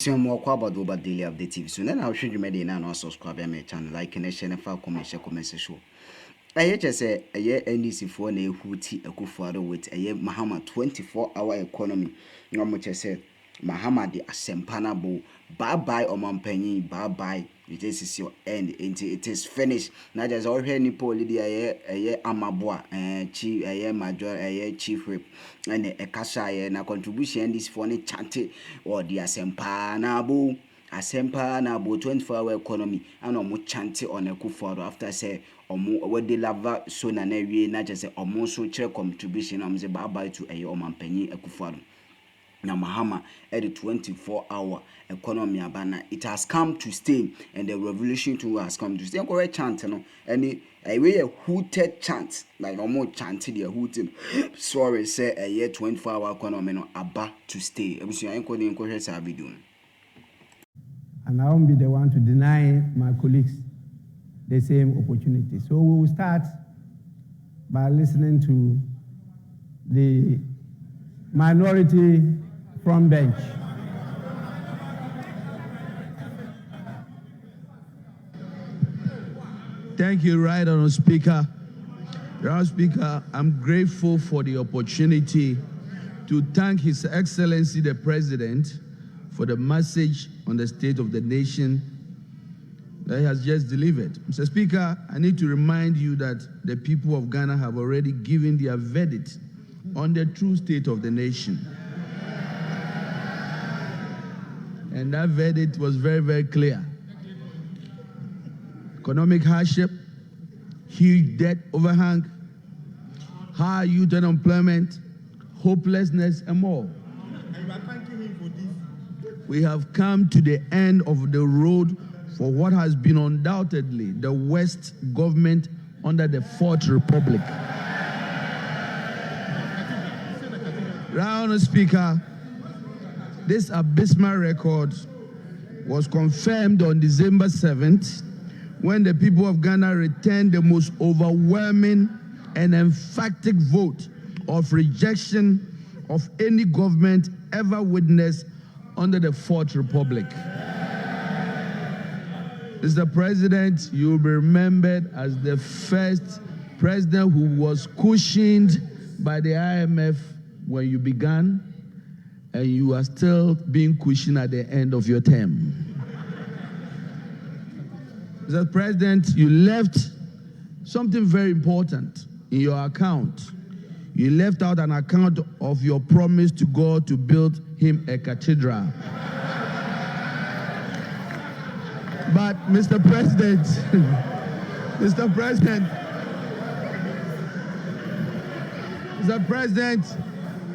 Some more about over daily update TV. So then I'll show you my now subscribe to my channel, like and share and comment show. I just say a year NDC for a H00t a kufuado with a year Mahama 24-hour economy. No much I said Mahama the asempana bo bye omampany bye. This is your end until it is finished. Now there's already Nipoli a year Amaboa and chief a year major a year chief whip and a casha and a contribution this for any chanty or the asempana bo. Asempa na about 24-hour economy and almost chanty on a kufuado after say what they lava so na we not just say almost so check contribution am say bye to a omampany a kufuado. Now Mahama at the 24-hour economy abana it has come to stay and the revolution too has come to stay. Correct chant no any a way a hooted chant like almost chanted the hooting sorry say a year 24-hour economy no aba to stay. And I won't be the one to deny my colleagues the same opportunity. So we will start by listening to the minority front bench. Thank you, Right Honourable Speaker. Honourable Speaker, I'm grateful for the opportunity to thank His Excellency the President for the message on the state of the nation that he has just delivered. Mr. Speaker, I need to remind you that the people of Ghana have already given their verdict on the true state of the nation. And that verdict was very, very clear. Economic hardship, huge debt overhang, high youth unemployment, hopelessness, and more. We have come to the end of the road for what has been undoubtedly the worst government under the Fourth Republic. Honourable Speaker, this abysmal record was confirmed on December 7th when the people of Ghana returned the most overwhelming and emphatic vote of rejection of any government ever witnessed under the Fourth Republic. Mr. President, you will be remembered as the first president who was cushioned by the IMF when you began, and you are still being cushioned at the end of your term. Mr. President, you left something very important in your account. You left out an account of your promise to God to build him a cathedral. But Mr. President, Mr. President,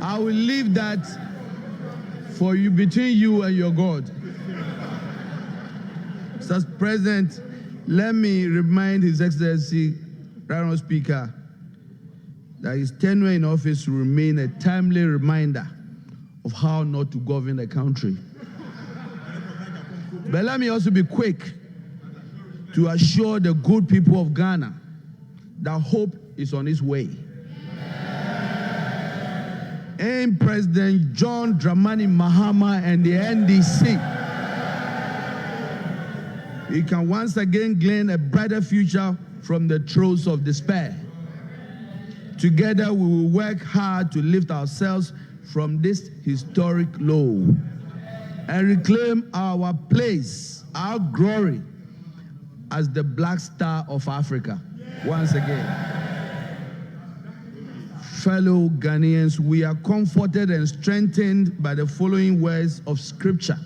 I will leave that for you, between you and your God. Mr. President, let me remind His Excellency, Honourable Speaker, that his tenure in office will remain a timely reminder of how not to govern the country. But let me also be quick to assure the good people of Ghana that hope is on its way. And President John Dramani Mahama and the NDC, we can once again glean a brighter future from the throes of despair. Together we will work hard to lift ourselves from this historic low and reclaim our place, our glory as the Black Star of Africa. Once again, fellow Ghanaians, we are comforted and strengthened by the following words of Scripture.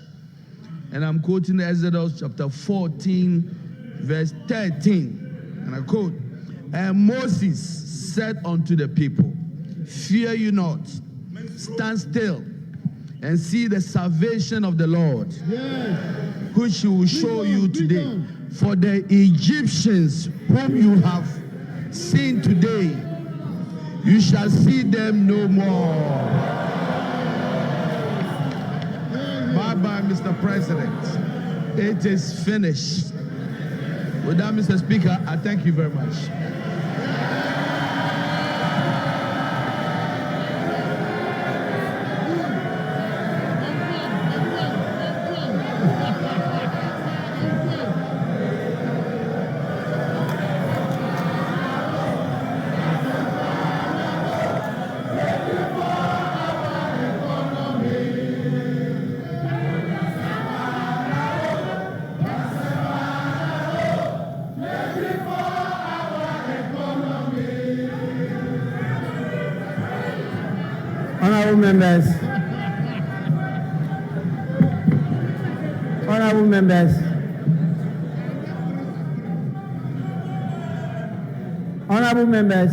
And I'm quoting Exodus chapter 14, verse 13. And I quote, "And Moses said unto the people, Fear you not, stand still, and see the salvation of the Lord, which he will show you today. For the Egyptians whom you have seen today, you shall see them no more." Bye-bye, Mr. President. It is finished. With that, Mr. Speaker, I thank you very much. Honorable members. Honorable members. Honorable members,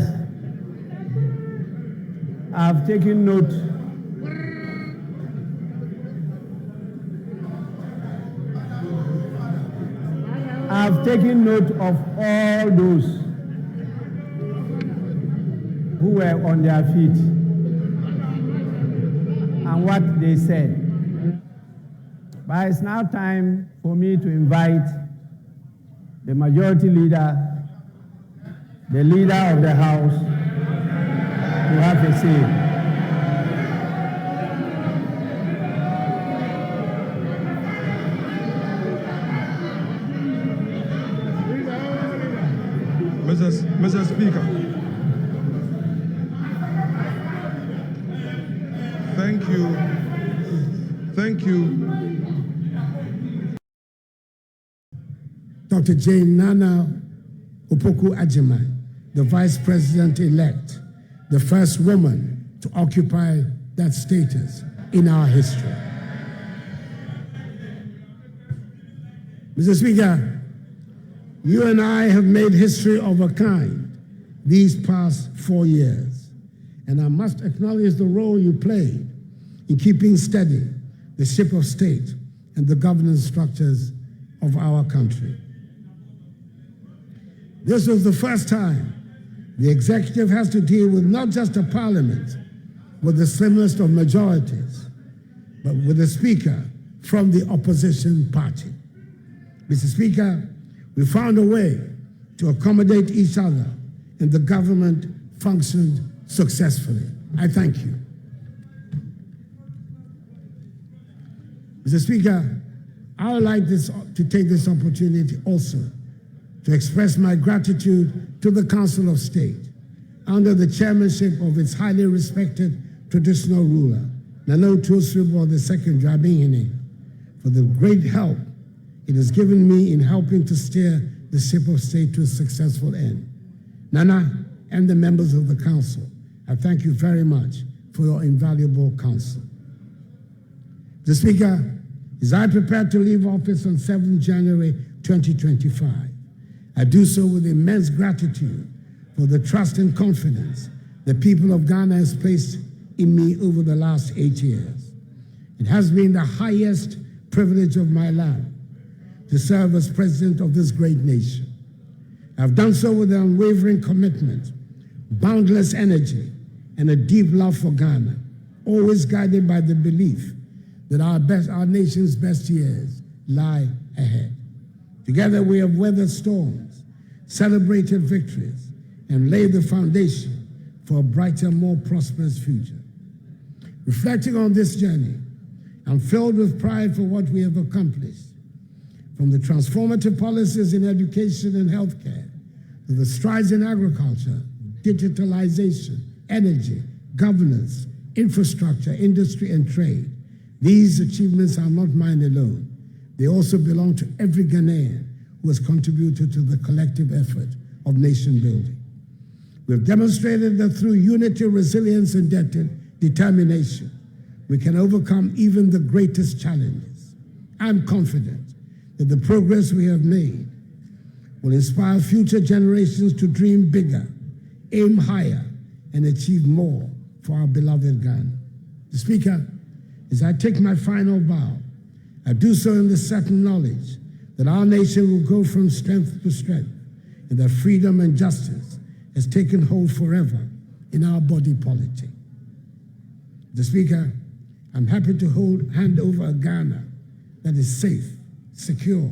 I've taken note of all those who were on their feet and what they said. But it's now time for me to invite the majority leader, the leader of the House, to have a say. Mr. Speaker, thank you. Dr. Jane Nana Opoku-Agyeman, the Vice President-elect, the first woman to occupy that status in our history. Mr. Speaker, you and I have made history of a kind these past 4 years, and I must acknowledge the role you played in keeping steady the ship of state and the governance structures of our country. This was the first time the executive has to deal with not just a parliament with the slimest of majorities, but with a speaker from the opposition party. Mr. Speaker, we found a way to accommodate each other, and the government functioned successfully. I thank you. Mr. Speaker, I would like to take this opportunity also to express my gratitude to the Council of State under the chairmanship of its highly respected traditional ruler, Nana Otuo-Siriboa II Dramini, for the great help it has given me in helping to steer the ship of state to a successful end. Nana and the members of the council, I thank you very much for your invaluable counsel. Mr. Speaker, as I prepare to leave office on 7th January 2025, I do so with immense gratitude for the trust and confidence the people of Ghana has placed in me over the last 8 years. It has been the highest privilege of my life to serve as president of this great nation. I've done so with an unwavering commitment, boundless energy, and a deep love for Ghana, always guided by the belief that our nation's best years lie ahead. Together we have weathered storms, celebrated victories, and laid the foundation for a brighter, more prosperous future. Reflecting on this journey, I'm filled with pride for what we have accomplished, from the transformative policies in education and healthcare, to the strides in agriculture, digitalization, energy, governance, infrastructure, industry, and trade. These achievements are not mine alone. They also belong to every Ghanaian who has contributed to the collective effort of nation building. We have demonstrated that through unity, resilience, and determination, we can overcome even the greatest challenges. I'm confident that the progress we have made will inspire future generations to dream bigger, aim higher, and achieve more for our beloved Ghana. Mr. Speaker, as I take my final bow, I do so in the certain knowledge that our nation will go from strength to strength, and that freedom and justice has taken hold forever in our body politic. Mr. Speaker, I'm happy to hand over a Ghana that is safe, secure,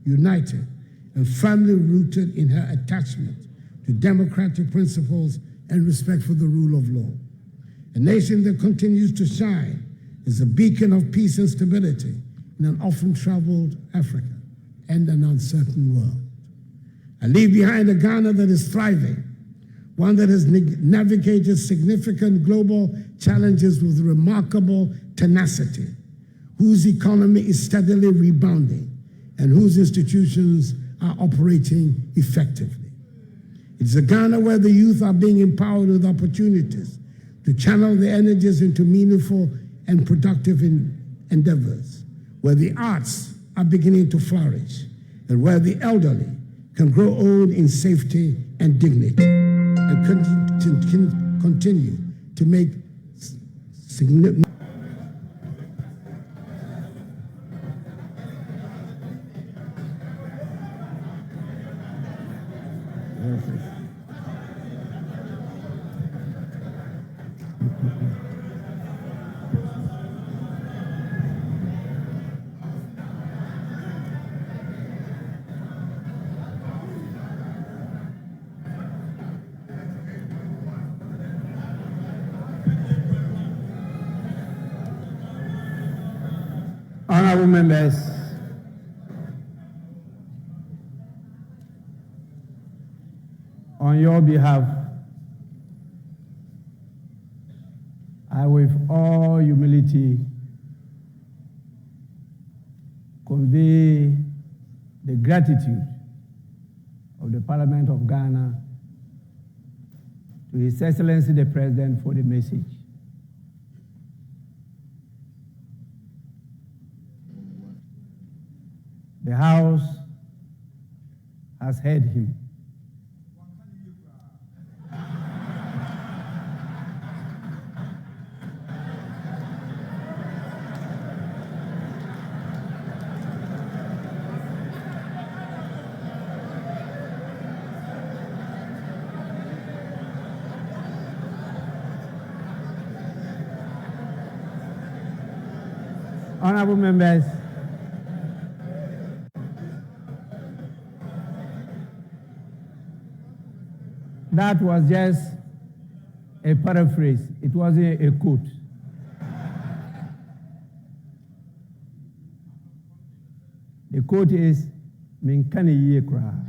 united, and firmly rooted in her attachment to democratic principles and respect for the rule of law. A nation that continues to shine as a beacon of peace and stability in an often traveled Africa and an uncertain world. I leave behind a Ghana that is thriving, one that has navigated significant global challenges with remarkable tenacity, whose economy is steadily rebounding, and whose institutions are operating effectively. It's a Ghana where the youth are being empowered with opportunities to channel their energies into meaningful and productive endeavors, where the arts are beginning to flourish, and where the elderly can grow old in safety and dignity, and continue to make significant. Honorable members, on your behalf, I with all humility convey the gratitude of the Parliament of Ghana to His Excellency the President for the message. The House has heard him. Honorable members, that was just a paraphrase. It wasn't a quote. The quote is, "Minkani ye kra."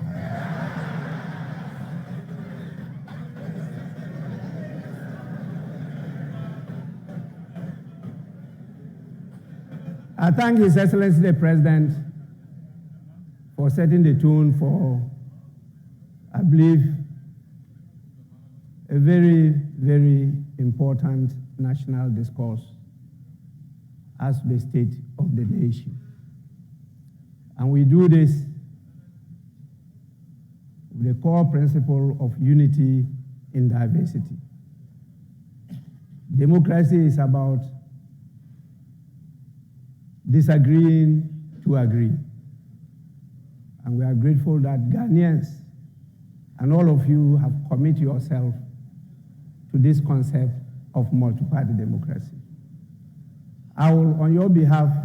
I thank His Excellency the President for setting the tone for, I believe, a very, very important national discourse as the state of the nation. And we do this with the core principle of unity in diversity. Democracy is about disagreeing to agree. And we are grateful that Ghanaians and all of you have committed yourself to this concept of multi-party democracy. I will, on your behalf,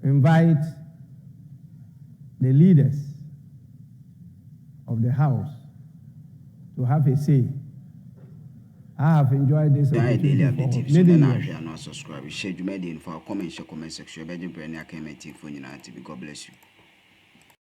invite the leaders of the House to have a say. I have enjoyed this opportunity for many years. Subscribe, share, comment section. God bless you.